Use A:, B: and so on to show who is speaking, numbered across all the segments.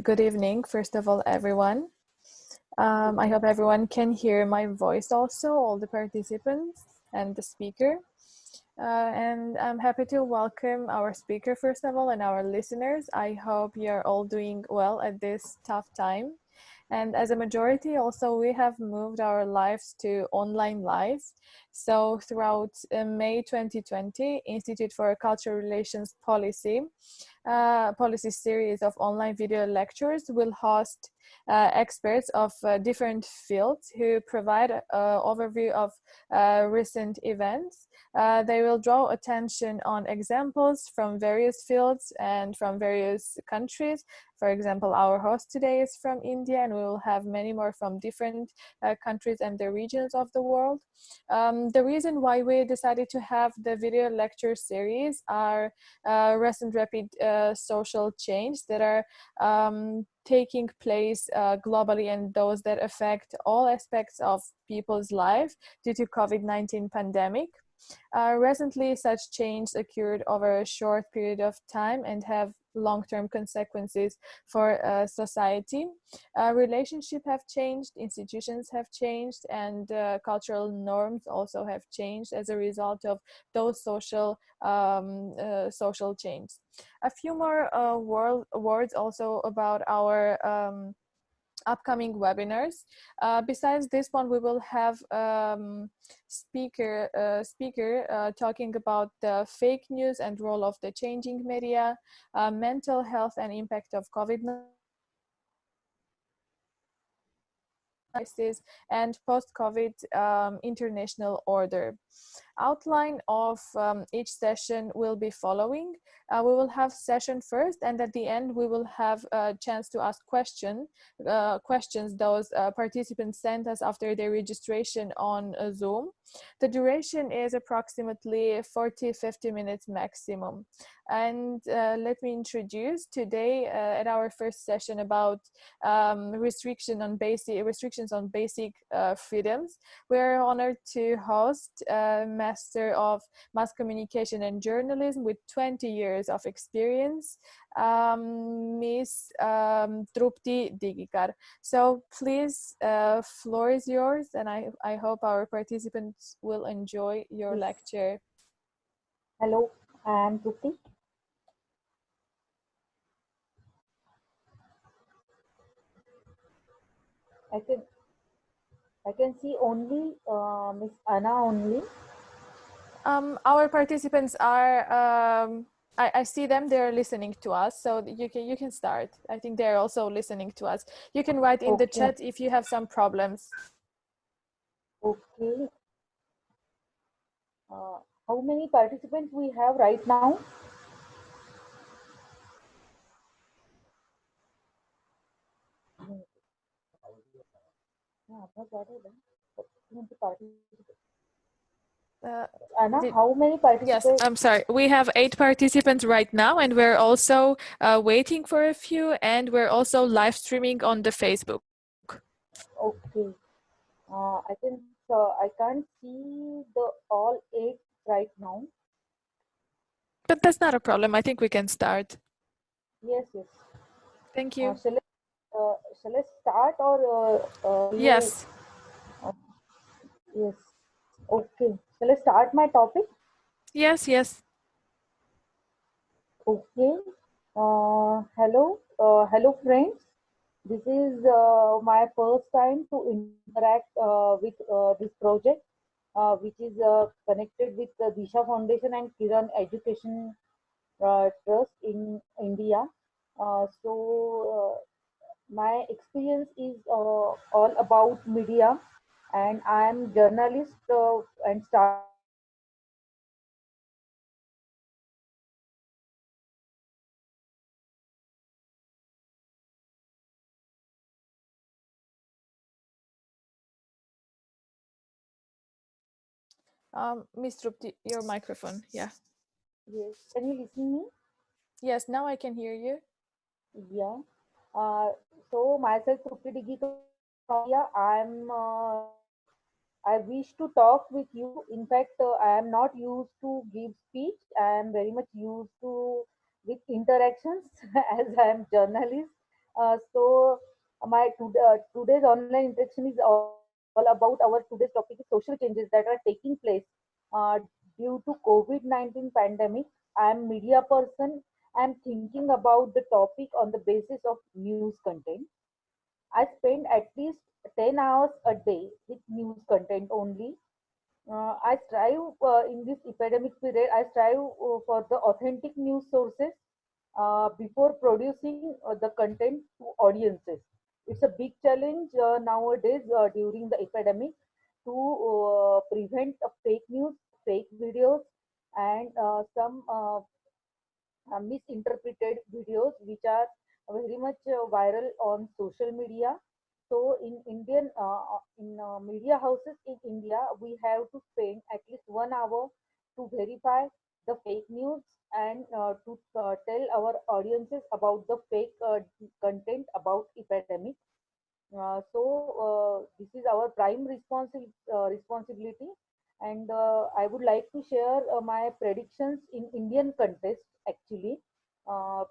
A: good evening, first of all, everyone. I hope everyone can hear my voice also, all the participants and the speaker. And I'm happy to welcome our speaker, first of all, and our listeners. I hope you're all doing well at this tough time. And as a majority, also, we have moved our lives to online lives. So throughout May 2020, Institute for Cultural Relations policy series of online video lectures will host experts of different fields who provide an overview of recent events. They will draw attention on examples from various fields and from various countries. For example, our host today is from India, and we will have many more from different countries and the regions of the world. The reason why we decided to have the video lecture series are recent rapid social change that are taking place globally, and those that affect all aspects of people's life due to COVID-19 pandemic. Recently, such change occurred over a short period of time and have long-term consequences for society. Relationships have changed, institutions have changed, and cultural norms also have changed as a result of those social change. A few more words also about our upcoming webinars. Besides this one, we will have speaker talking about the fake news and role of the changing media, mental health and impact of COVID-19, crisis, and post-COVID international order. Outline of each session will be following. We will have session first, and at the end we will have a chance to ask questions those participants sent us after their registration on Zoom. The duration is approximately 40-50 minutes maximum. And let me introduce today at our first session about restrictions on basic freedoms. We're honored to host Master of Mass Communication and Journalism with 20 years of experience, Miss Trupti Digikar. So please, floor is yours, and I hope our participants will enjoy your lecture.
B: Hello, I am Trupti. I can see only Miss Anna only.
A: Our participants are I see them, they're listening to us, so you can start. I think they're also listening to us. You can write in the chat if you have some problems.
B: Okay. How many participants we have right now? Anna, how many participants?
A: Yes, I'm sorry. We have 8 participants right now, and we're also waiting for a few, and we're also live streaming on the Facebook.
B: Okay. I can't see the all 8 right now.
A: But that's not a problem. I think we can start.
B: Yes.
A: Thank you.
B: Shall I start or
A: yes.
B: Yes. Okay. Shall I start my topic?
A: Yes.
B: Okay. Hello friends. This is my first time to interact with this project, which is connected with the Disha Foundation and Kiran Education Trust in India. My experience is all about media, and I am journalist and start.
A: Ms. Trupti, your microphone. Yeah.
B: Yes. Can you listen me?
A: Yes, now I can hear you.
B: Yeah. So myself, Trupti Digikar, I wish to talk with you. In fact, I am not used to give speech. I am very much used to with interactions as I am journalist So today's online interaction is all about our today's topic is social changes that are taking place uh, due to COVID-19 pandemic. I am media person. I am thinking about the topic on the basis of news content. I spend at least 10 hours a day with news content only. I strive in this epidemic period, I strive for the authentic news sources before producing the content to audiences. It's a big challenge nowadays during the epidemic to prevent fake news, fake videos, and some misinterpreted videos which are very much viral on social media. So in Indian in media houses in India, we have to spend at least 1 hour to verify the fake news and to tell our audiences about the fake content about epidemic. This is our prime responsibility, and I would like to share my predictions in Indian context. Actually, uh,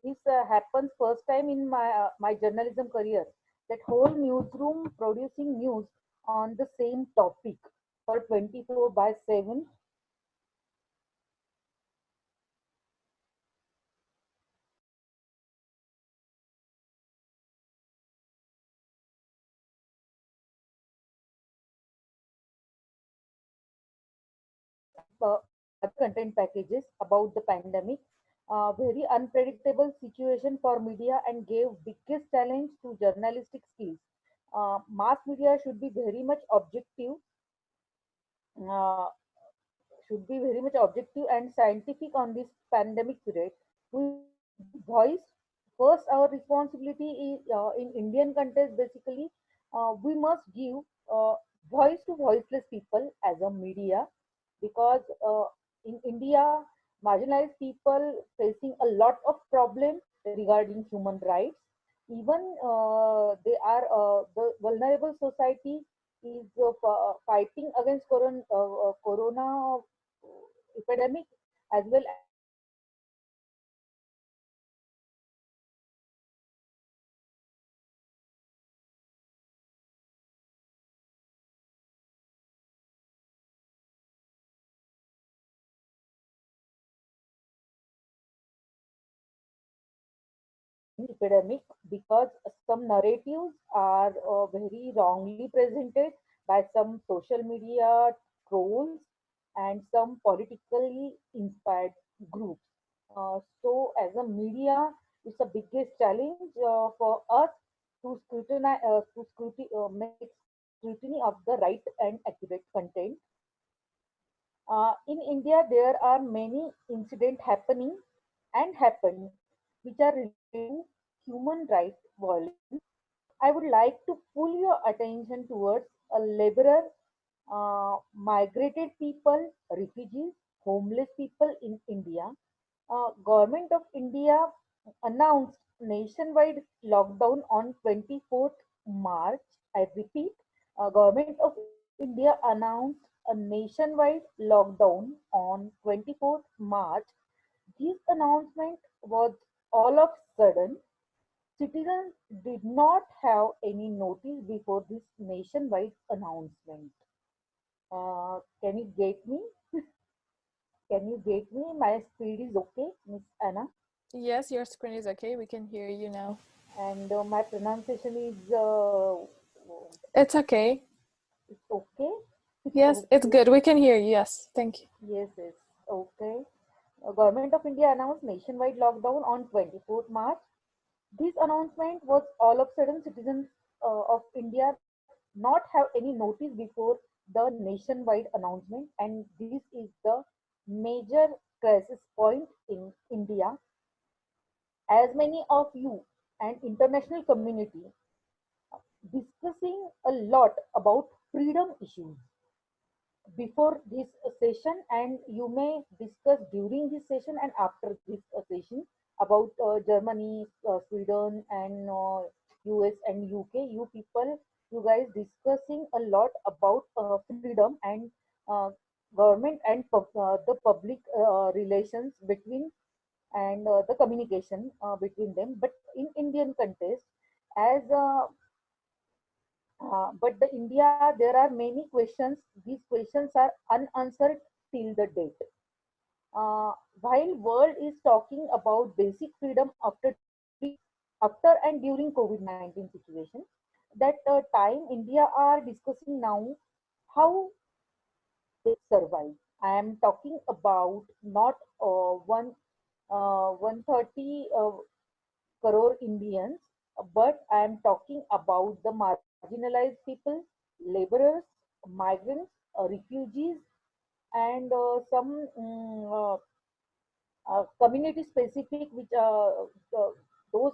B: this happens first time in my journalism career. That whole newsroom producing news on the same topic for 24/7. uh, other content packages about the pandemic. Very unpredictable situation for media and gave biggest challenge to journalistic skills. Mass media uh, should be very much objective and scientific on this pandemic period. We voice first. Our responsibility is in Indian context. Basically, we must give voice to voiceless people as a media, because in India, marginalized people facing a lot of problem regarding human rights. Even they are the vulnerable society is fighting against corona epidemic, as well as epidemic, because some narratives are very wrongly presented by some social media trolls and some politically inspired groups. As a media, it's the biggest challenge for us to make scrutiny of the right and accurate content. In India, there are many incidents happening and happened which are related to human rights violation. I would like to pull your attention towards a laborer, migrated people, refugees, homeless people in India. Government of India announced nationwide lockdown on 24th March. I repeat, Government of India announced a nationwide lockdown on 24th March. This announcement was all of sudden. Citizens did not have any notice before this nationwide announcement. Can you get me? Can you get me? My speed is okay, Miss Anna,
A: Yes, your screen is okay. We can hear you now.
B: and my pronunciation is
A: It's okay.
B: it's okay. It's
A: Yes, it's
B: okay.
A: good. We can hear you. Yes, thank you.
B: Yes, yes, okay. Government of India announced nationwide lockdown on 24th March. This announcement was all of a sudden citizens of India not have any notice before the nationwide announcement, and this is the major crisis point in India. As many of you and international community discussing a lot about freedom issues before this session, and you may discuss during this session and after this session about Germany, Sweden, and US and UK. You people, you guys discussing a lot about freedom and uh, government and the public relations between and the communication between them. But in Indian context, as but the India, there are many questions. These questions are unanswered till the date. Uh, while world is talking about basic freedom after and during COVID-19 situation, that time India are discussing now how they survive. I am talking about not 130 crore Indians, but I am talking about the marginalized people, laborers, migrants, refugees, and some community specific, which those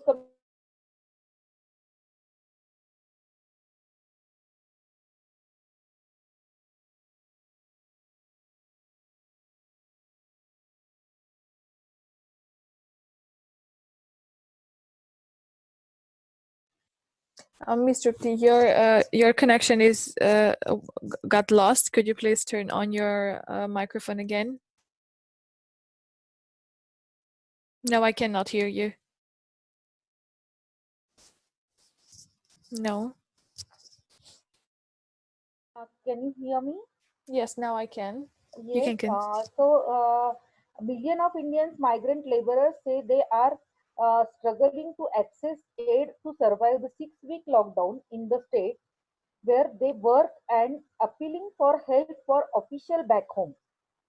A: Mr. P, your connection is got lost. Could you please turn on your microphone again? No, I cannot hear you. No.
B: can you hear me?
A: Yes, now I can. You
B: Yes.
A: can continue.
B: A million of Indians migrant laborers say they are struggling to access aid to survive the 6-week lockdown in the state where they work and appealing for help for official back home.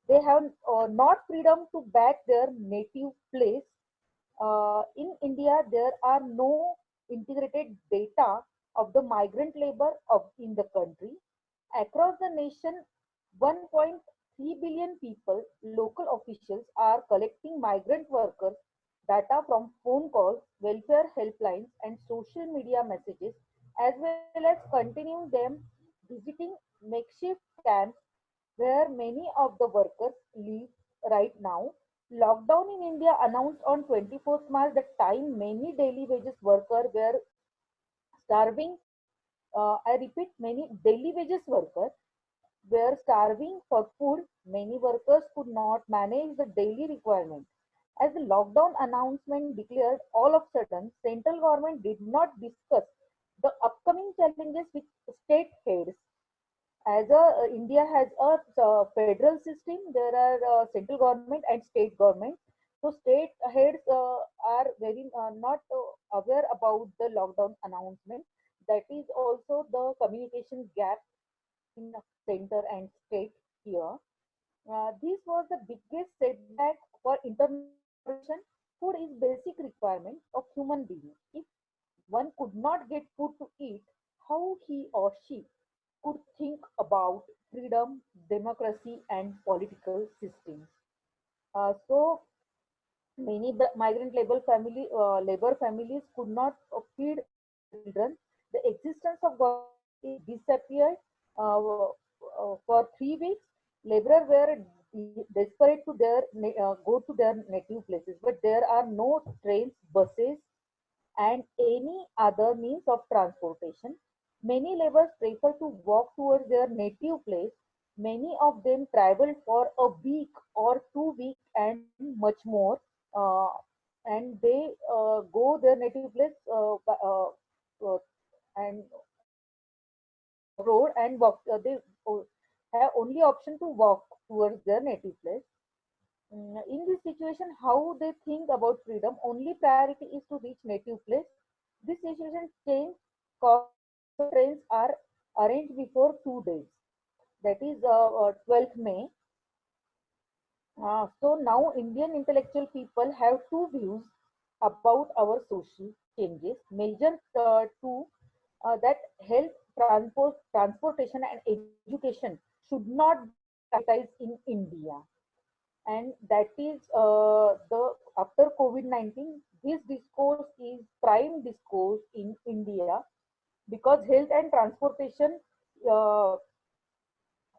B: They have not freedom to back their native place. In India, there are no integrated data of the migrant labor in the country. Across the nation, 1.3 billion people, local officials are collecting migrant workers data from phone calls, welfare helplines, and social media messages, as well as continuing them visiting makeshift camps where many of the workers live right now. Lockdown in India announced on 24th March the time many daily wages workers were starving. I repeat, many daily wages workers were starving for food. Many workers could not manage the daily requirement. As the lockdown announcement declared, all of a sudden, central government did not discuss the upcoming challenges with state heads. As India has a federal system, there are central government and state government. So state heads are very not aware about the lockdown announcement. That is also the communication gap in center and state here. This was the biggest setback for international. Food is basic requirement of human being. If one could not get food to eat, how he or she could think about freedom, democracy, and political systems. So many migrant labor families could not feed children. The existence of government is disappeared for 3 weeks. Laborers were desperate to go to their native places, but there are no trains, buses, and any other means of transportation. Many laborers prefer to walk towards their native place. Many of them travel for a week or 2 weeks and much more. Uh, and they go their native place uh, and road and walk. They have only option to walk towards their native place. In this situation, how they think about freedom, only priority is to reach native place. This situation change cause trains are arranged before 2 days. That is 12th May. So now Indian intellectual people have two views about our social changes. Major two that health, transportation, and education should not be prioritized in India, and that is the after COVID-19. This discourse is prime discourse in India because health and transportation uh,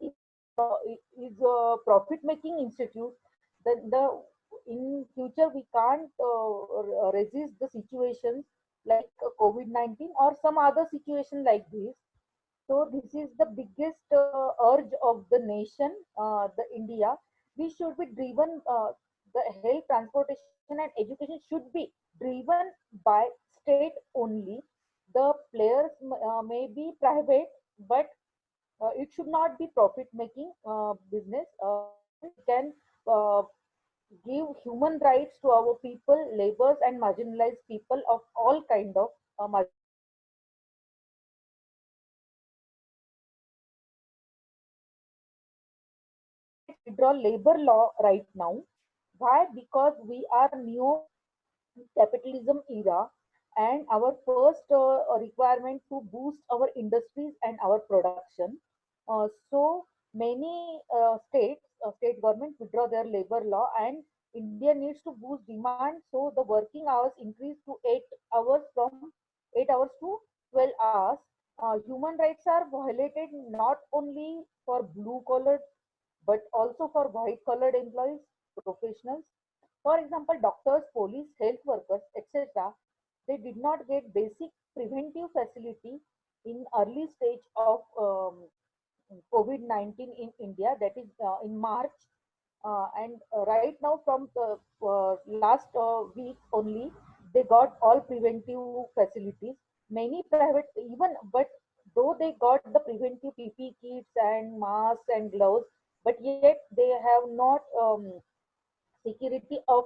B: is a profit making institute. The in future we can't resist the situations like COVID-19 or some other situation like this. So this is the biggest urge of the nation, the India. We should be driven. the health, transportation, and education should be driven by state only. The players may be private, but it should not be profit making business. Can uh, give human rights to our people, laborers, and marginalized people of all kind of withdraw labor law right now. Why? Because we are neo capitalism era, and our first requirement to boost our industries and our production. So many state government withdraw their labor law, and India needs to boost demand. So the working hours increase to 8 hours from 8 hours to 12 hours. Human rights are violated not only for blue collar but also for white collared employees, professionals. For example, doctors, police, health workers, etc. They did not get basic preventive facility in early stage of COVID-19 in India. That is in March, and right now from the last week only, they got all preventive facilities. Many private even, but though they got the preventive PP kits and masks and gloves, but yet they have not security of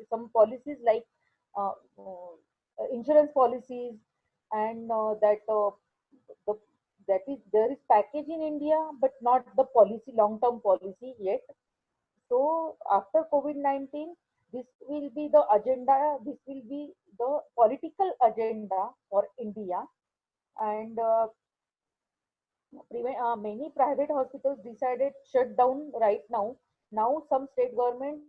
B: some policies like uh, insurance policies, and the that is there is package in India, but not the policy, long term policy yet. So after COVID-19, this will be the agenda. This will be the political agenda for India, and many private hospitals decided shut down right now. Now some state governments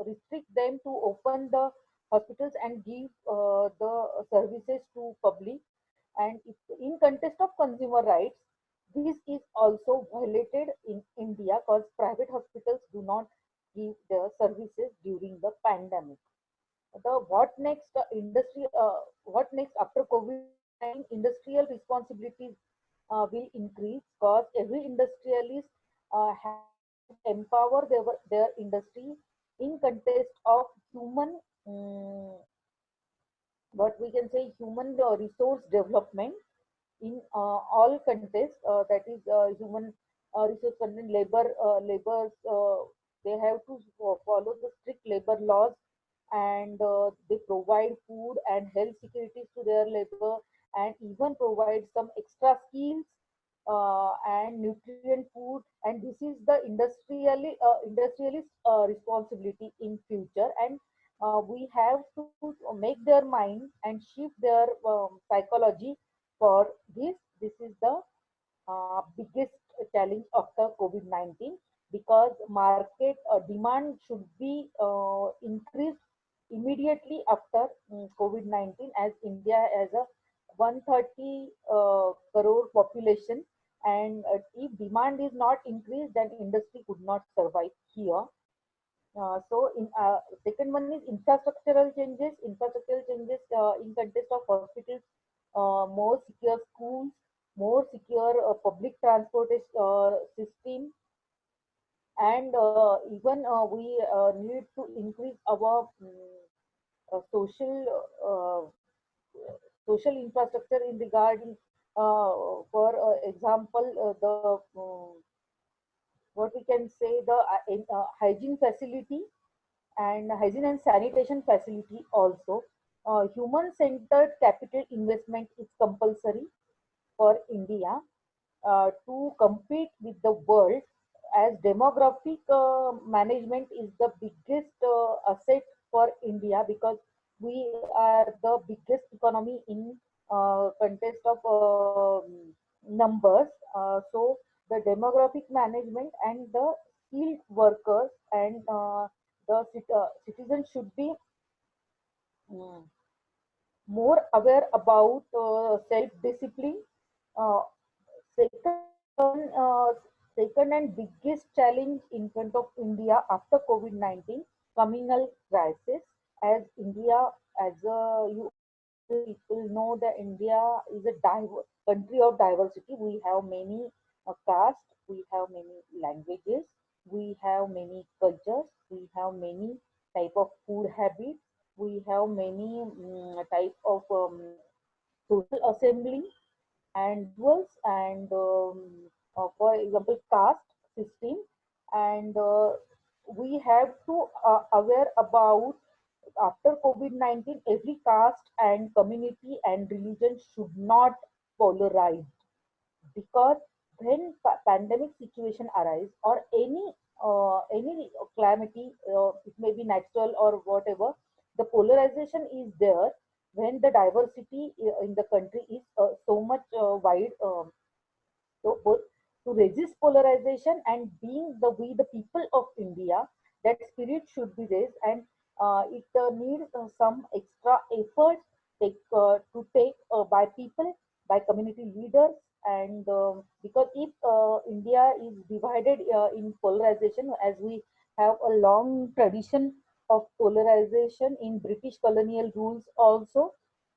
B: restrict them to open the hospitals and give the services to public. And if, in context of consumer rights, this is also violated in India because private hospitals do not give their services during the pandemic. The what next industry? What next after COVID-19? Industrial responsibilities will increase because every industrialist has to empower their industry in context of human, what we can say, human resource development in all context, that is human resource content, labors, they have to follow the strict labor laws, and they provide food and health securities to their labor, and even provide some extra skills and nutrient food. And this is the industrialist responsibility in future. And we have to make their mind and shift their psychology for this. This is the biggest challenge of the COVID-19, because market demand should be increased immediately after COVID-19, as India has a 130 crore population, and if demand is not increased, then industry could not survive here. So, in second one is infrastructural changes. Infrastructural changes in context of hospitals, more secure schools, more secure public transportation system, and even we need to increase our social social infrastructure in regarding, for example, the what we can say, the hygiene facility and hygiene and sanitation facility also. Human centered capital investment is compulsory for India to compete with the world, as demographic management is the biggest asset for India, because we are the biggest economy in context of numbers. So the demographic management and the skilled workers, and the citizens should be mm, more aware about self-discipline. Uh, second, second and biggest challenge in front of India after COVID-19, communal crisis. As India, as you people know, that India is a country of diversity. We have many castes, we have many languages, we have many cultures, we have many type of food habits, we have many type of social assembly and rituals and for example caste system and we have to aware about after COVID-19 every caste and community and religion should not polarize because when pandemic situation arise or any calamity it may be natural or whatever the polarization is there when the diversity in the country is so much wide so both to resist polarization and being the we the people of India, that spirit should be raised and it needs some extra effort to take by people, by community leaders, and because if India is divided in polarization, as we have a long tradition of polarization in British colonial rules also,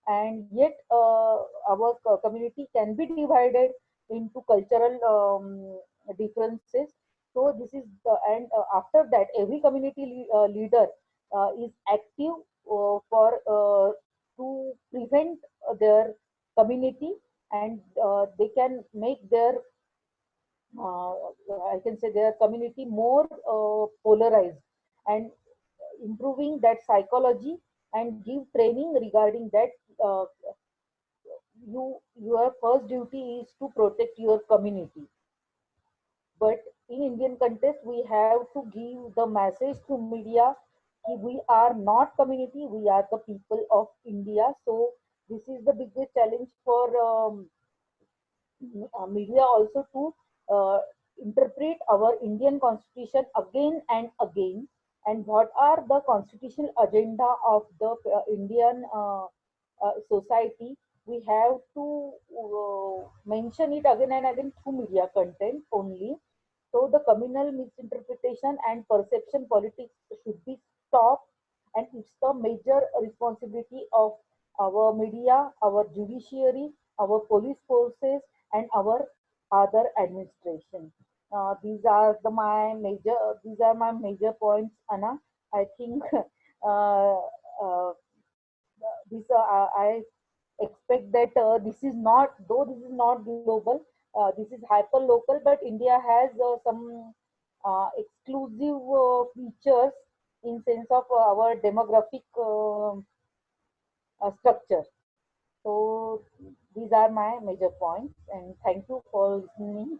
B: and yet our community can be divided into cultural differences. So this is the and after that every community leader is active for to prevent their community and they can make their uh, I can say their community more polarized and improving that psychology and give training regarding that uh, your first duty is to protect your community. But in Indian context, we have to give the message to media that we are not community, we are the people of India. So this is the biggest challenge for media also to uh, interpret our Indian constitution again and again, and what are the constitutional agenda of the Indian society. We have to mention it again and again through media content only. So the communal misinterpretation and perception politics should be stopped, and it's the major responsibility of our media, our judiciary, our police forces, and our other administration. These are my major points, Anna. I think uh, this I expect that this is not though this is not global, this is hyper local, but India has some exclusive features in sense of our demographic structure. So these are my major points, and thank you for listening.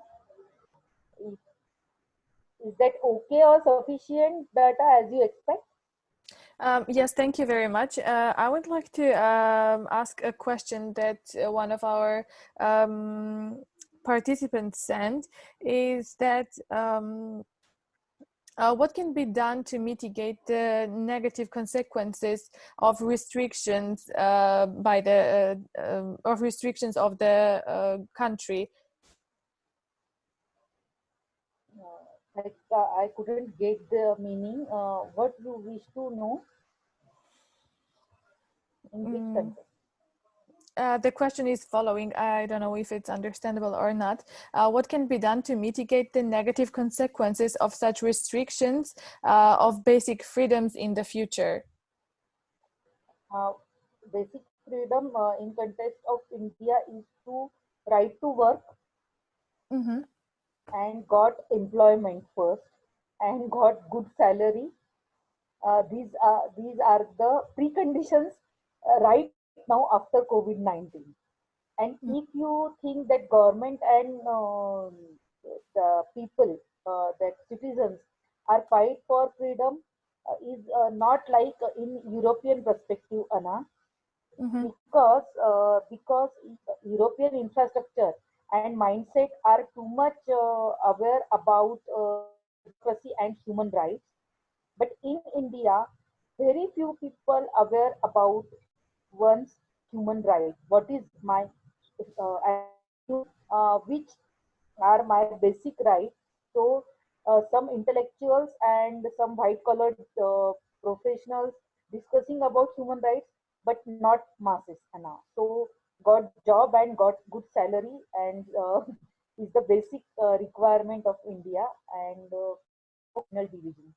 B: is, is that okay or sufficient data as you expect?
A: Yes, thank you very much. I would like to ask a question that one of our participants sent is that what can be done to mitigate the negative consequences of restrictions by the of restrictions of the country?
B: I couldn't get the meaning. What you wish to know in which
A: Mm.
B: context?
A: The question is following. I don't know if it's understandable or not. What can be done to mitigate the negative consequences of such restrictions of basic freedoms in the future?
B: Uh, Basic freedom in context of India is to right to work
A: Mm-hmm.
B: and got employment first and got good salary. These are the preconditions right now after COVID-19. And if you think that government and the people, that citizens are fight for freedom, is not like in European perspective, Anna,
A: Mm-hmm.
B: because European infrastructure and mindset are too much aware about democracy and human rights. But in India, very few people aware about one's human right. What is my which are my basic rights? So some intellectuals and some white collared professionals discussing about human rights, but not masses now. So got job and got good salary and is the basic requirement of India. And final divisions.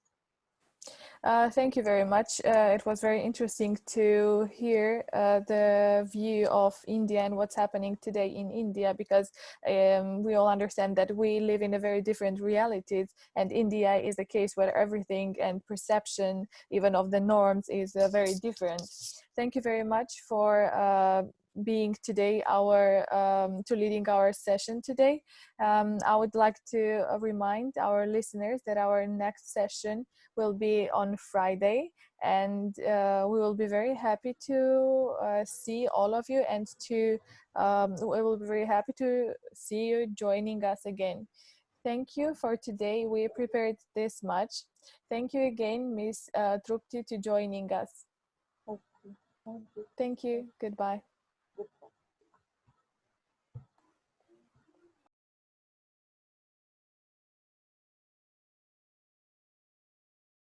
A: Thank you very much. It was very interesting to hear the view of India and what's happening today in India, because we all understand that we live in a very different realities, and India is a case where everything and perception, even of the norms, is very different. Thank you very much for being today to leading our session today. I would like to remind our listeners that our next session will be on Friday, and we will be very happy to see all of you, and we will be very happy to see you joining us again. Thank you for today. We prepared this much. Thank you again, Ms. Trupti, to joining us.
B: Okay, thank you.
A: Thank you. Goodbye.